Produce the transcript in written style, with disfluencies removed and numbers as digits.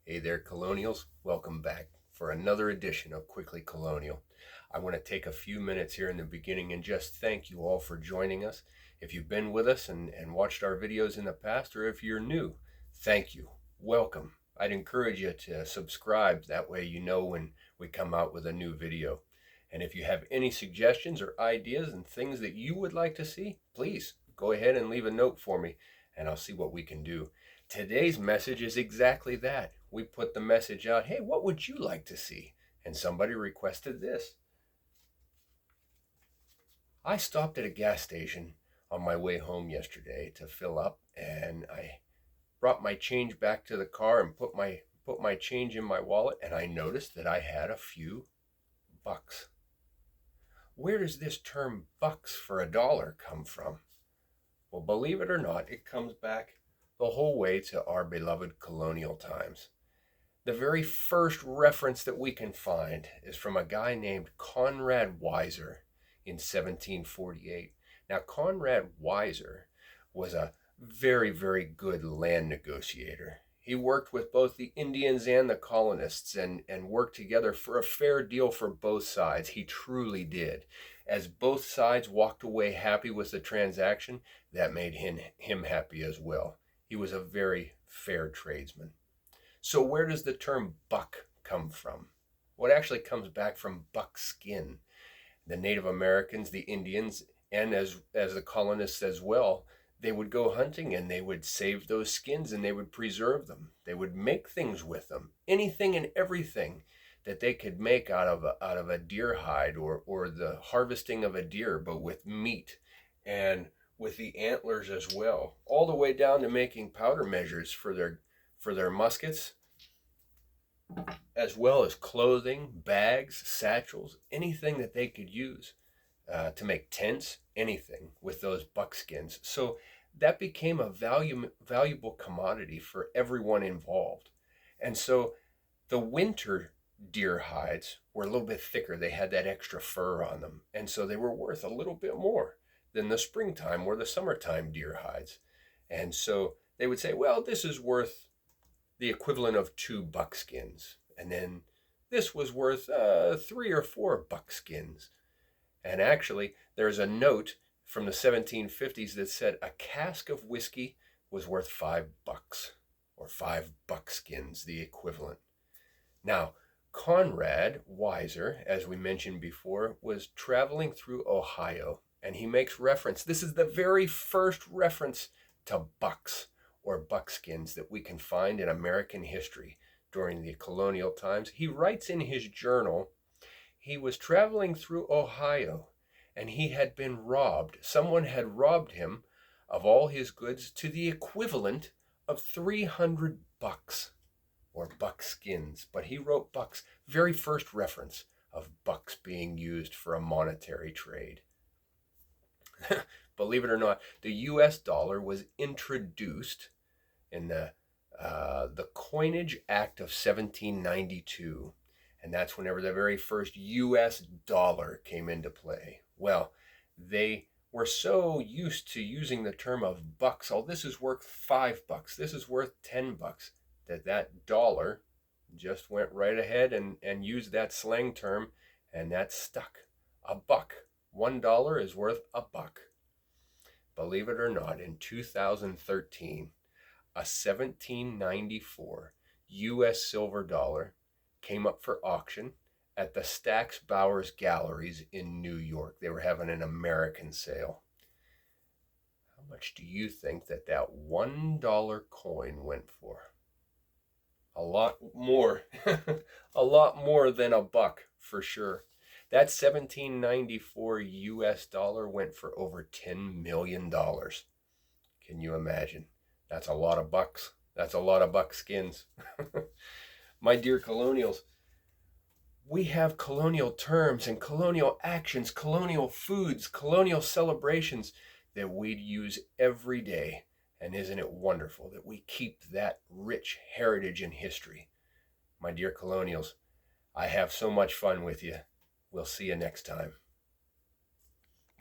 Hey there, Colonials. Welcome back for another edition of Quickly Colonial. I want to take a few minutes here in the beginning and just thank you all for joining us. If you've been with us and watched our videos in the past, or if you're new, thank you. Welcome. I'd encourage you to subscribe. That way you know when we come out with a new video. And if you have any suggestions or ideas and things that you would like to see, please go ahead and leave a note for me, and I'll see what we can do. Today's message is exactly that. We put the message out, hey, what would you like to see? And somebody requested this. I stopped at a gas station on my way home yesterday to fill up, and I brought my change back to the car and put my change in my wallet, and I noticed that I had a few bucks. Where does this term bucks for a dollar come from? Well, believe it or not, it comes back the whole way to our beloved colonial times. The very first reference that we can find is from a guy named Conrad Weiser in 1748. Now, Conrad Weiser was a very, very good land negotiator. He worked with both the Indians and the colonists and worked together for a fair deal for both sides. He truly did. As both sides walked away happy with the transaction, that made him happy as well. He was a very fair tradesman. So where does the term buck come from? Well, it actually comes back from buckskin. The Native Americans, the Indians, and as the colonists as well, they would go hunting and they would save those skins and they would preserve them. They would make things with them, anything and everything that they could make out of a deer hide or the harvesting of a deer, but with meat and with the antlers as well, all the way down to making powder measures for their muskets, as well as clothing, bags, satchels, anything that they could use to make tents, anything with those buckskins. So that became a valuable commodity for everyone involved. And so the winter deer hides were a little bit thicker. They had that extra fur on them. And so they were worth a little bit more than the springtime or the summertime deer hides. And so they would say, well, this is worth the equivalent of 2 buckskins. And then this was worth 3 or 4 buckskins. And actually, there's a note from the 1750s that said a cask of whiskey was worth $5 or 5 buckskins, the equivalent. Now, Conrad Weiser, as we mentioned before, was traveling through Ohio, and he makes reference. This is the very first reference to bucks or buckskins that we can find in American history during the colonial times. He writes in his journal, he was traveling through Ohio and he had been robbed. Someone had robbed him of all his goods to the equivalent of 300 bucks or buckskins. But he wrote bucks, very first reference of bucks being used for a monetary trade. Believe it or not, the U.S. dollar was introduced in the Coinage Act of 1792. And that's whenever the very first U.S. dollar came into play. Well, they were so used to using the term of bucks. Oh, this is worth $5. This is worth $10. That dollar just went right ahead and used that slang term, and that stuck. A buck. $1 is worth a buck. Believe it or not, in 2013, a 1794 U.S. silver dollar came up for auction at the Stack's Bowers Galleries in New York. They were having an American sale. How much do you think that $1 coin went for? A lot more. A lot more than a buck, for sure. That 1794 U.S. dollar went for over $10 million. Can you imagine? That's a lot of bucks. That's a lot of buckskins. My dear colonials, we have colonial terms and colonial actions, colonial foods, colonial celebrations that we'd use every day. And isn't it wonderful that we keep that rich heritage and history? My dear colonials, I have so much fun with you. We'll see you next time.